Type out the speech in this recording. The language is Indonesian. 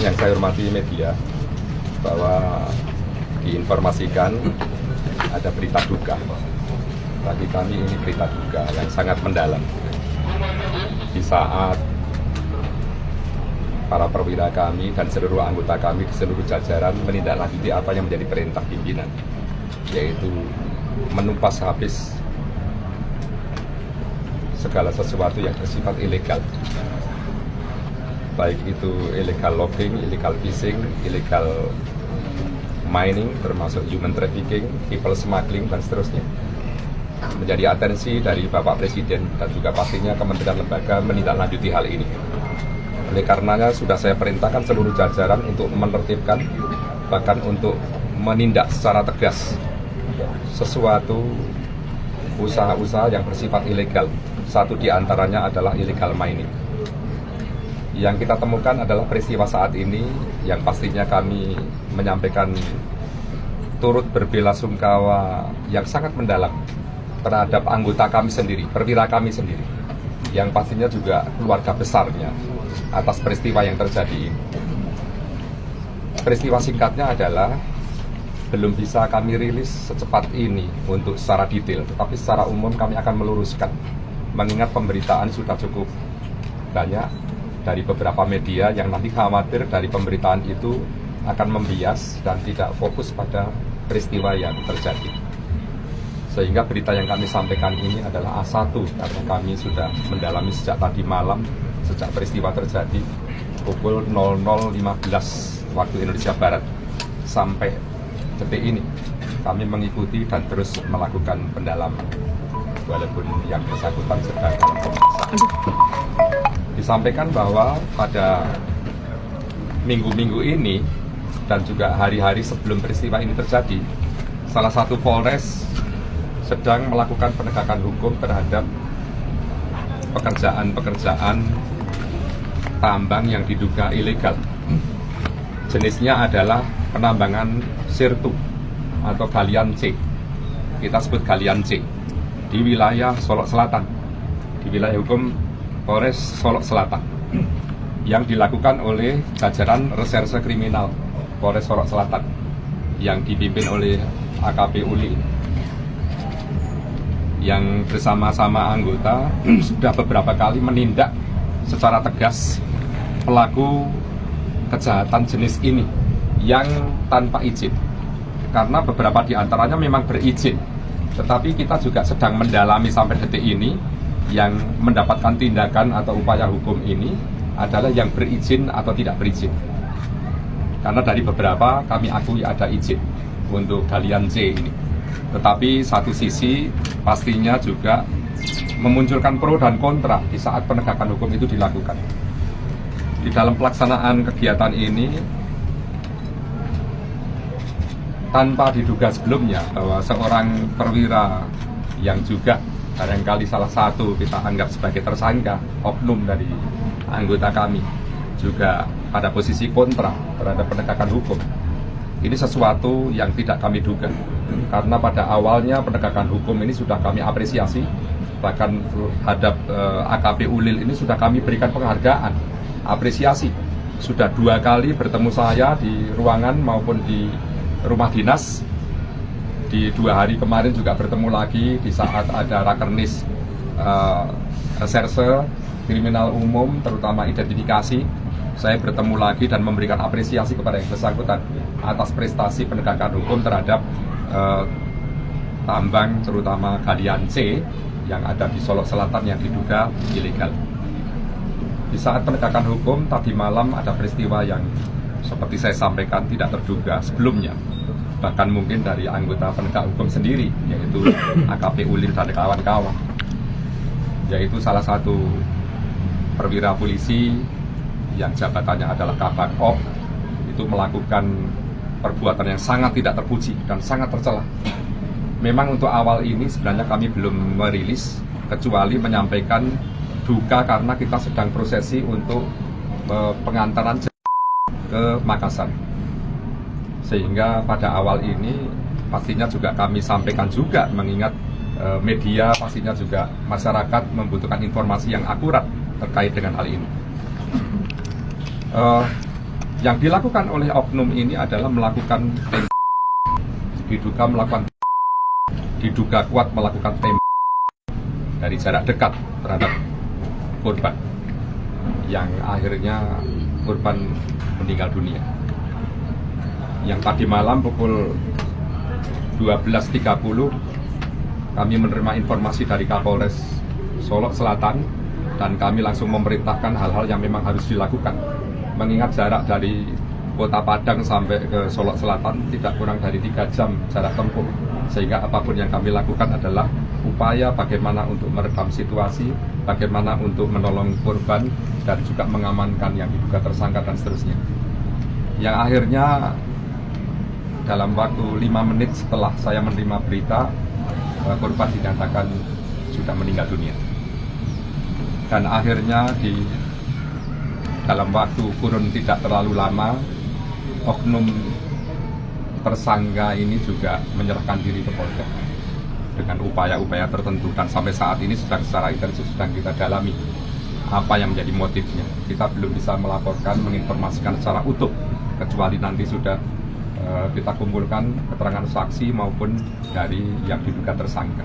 Yang saya hormati media, bahwa diinformasikan ada berita duka. Bagi kami ini berita duka yang sangat mendalam. Di saat para perwira kami dan seluruh anggota kami di seluruh jajaran menindaklanjuti apa yang menjadi perintah pimpinan, yaitu menumpas habis segala sesuatu yang bersifat ilegal, baik itu illegal logging, illegal fishing, illegal mining, termasuk human trafficking, people smuggling, dan seterusnya. Menjadi atensi dari Bapak Presiden dan juga pastinya kementerian lembaga menindaklanjuti hal ini. Oleh karenanya sudah saya perintahkan seluruh jajaran untuk menertibkan, bahkan untuk menindak secara tegas sesuatu usaha-usaha yang bersifat ilegal. Satu di antaranya adalah illegal mining. Yang kita temukan adalah peristiwa saat ini yang pastinya kami menyampaikan turut berbelasungkawa yang sangat mendalam terhadap anggota kami sendiri, perwira kami sendiri, yang pastinya juga keluarga besarnya atas peristiwa yang terjadi ini. Peristiwa singkatnya adalah belum bisa kami rilis secepat ini untuk secara detail, tetapi secara umum kami akan meluruskan, mengingat pemberitaan sudah cukup banyak dari beberapa media yang nanti khawatir dari pemberitaan itu akan membias dan tidak fokus pada peristiwa yang terjadi. Sehingga berita yang kami sampaikan ini adalah A1, karena kami sudah mendalami sejak tadi malam, sejak peristiwa terjadi pukul 00.15 waktu Indonesia Barat sampai detik ini kami mengikuti dan terus melakukan pendalaman, walaupun yang bersangkutan sedang dalam pemeriksaan. Disampaikan bahwa pada minggu-minggu ini dan juga hari-hari sebelum peristiwa ini terjadi, salah satu Polres sedang melakukan penegakan hukum terhadap pekerjaan-pekerjaan tambang yang diduga ilegal. Jenisnya adalah penambangan sirtu atau galian C. Kita sebut galian C di wilayah Solok Selatan, di wilayah hukum Polres Solok Selatan, yang dilakukan oleh jajaran reserse kriminal Polres Solok Selatan yang dipimpin oleh AKP Uli, yang bersama-sama anggota sudah beberapa kali menindak secara tegas pelaku kejahatan jenis ini yang tanpa izin. Karena beberapa di antaranya memang berizin, tetapi kita juga sedang mendalami sampai detik ini yang mendapatkan tindakan atau upaya hukum ini adalah yang berizin atau tidak berizin. Karena dari beberapa kami akui ada izin untuk galian C ini. Tetapi satu sisi pastinya juga memunculkan pro dan kontra di saat penegakan hukum itu dilakukan. Di dalam pelaksanaan kegiatan ini, tanpa diduga sebelumnya bahwa seorang perwira yang juga barangkali salah satu kita anggap sebagai tersangka, oknum dari anggota kami, juga pada posisi kontra terhadap penegakan hukum. Ini sesuatu yang tidak kami duga, karena pada awalnya penegakan hukum ini sudah kami apresiasi, bahkan terhadap AKP Ulil ini sudah kami berikan penghargaan, apresiasi. Sudah 2 kali bertemu saya di ruangan maupun di rumah dinas. Di 2 hari kemarin juga bertemu lagi di saat ada rakernis reserse kriminal umum, terutama identifikasi. Saya bertemu lagi dan memberikan apresiasi kepada yang bersangkutan atas prestasi penegakan hukum terhadap tambang, terutama galian C yang ada di Solok Selatan yang diduga ilegal. Di saat penegakan hukum tadi malam ada peristiwa yang seperti saya sampaikan tidak terduga sebelumnya, bahkan mungkin dari anggota penegak hukum sendiri, yaitu AKP Ulil dan kawan-kawan, yaitu salah satu perwira polisi yang jabatannya adalah Kabak OP itu melakukan perbuatan yang sangat tidak terpuji dan sangat tercela. Memang untuk awal ini sebenarnya kami belum merilis, kecuali menyampaikan duka karena kita sedang prosesi untuk pengantaran ke Makassar. Sehingga pada awal ini pastinya juga kami sampaikan juga, mengingat media pastinya juga masyarakat membutuhkan informasi yang akurat terkait dengan hal ini. Yang dilakukan oleh oknum ini adalah melakukan diduga kuat melakukan tembak dari jarak dekat terhadap korban, yang akhirnya korban meninggal dunia. Yang tadi malam pukul 12.30 kami menerima informasi dari Kapolres Solok Selatan, dan kami langsung memerintahkan hal-hal yang memang harus dilakukan. Mengingat jarak dari Kota Padang sampai ke Solok Selatan tidak kurang dari 3 jam jarak tempuh, sehingga apapun yang kami lakukan adalah upaya bagaimana untuk meredam situasi, bagaimana untuk menolong korban, dan juga mengamankan yang diduga tersangka dan seterusnya. Yang akhirnya dalam waktu 5 menit setelah saya menerima berita, korban dinyatakan sudah meninggal dunia. Dan akhirnya di dalam waktu kurun tidak terlalu lama, oknum tersangka ini juga menyerahkan diri ke Polda dengan upaya-upaya tertentu, dan sampai saat ini secara intensif sedang kita dalami apa yang menjadi motifnya. Kita belum bisa melaporkan, menginformasikan secara utuh, kecuali nanti sudah kita kumpulkan keterangan saksi maupun dari yang diduga tersangka.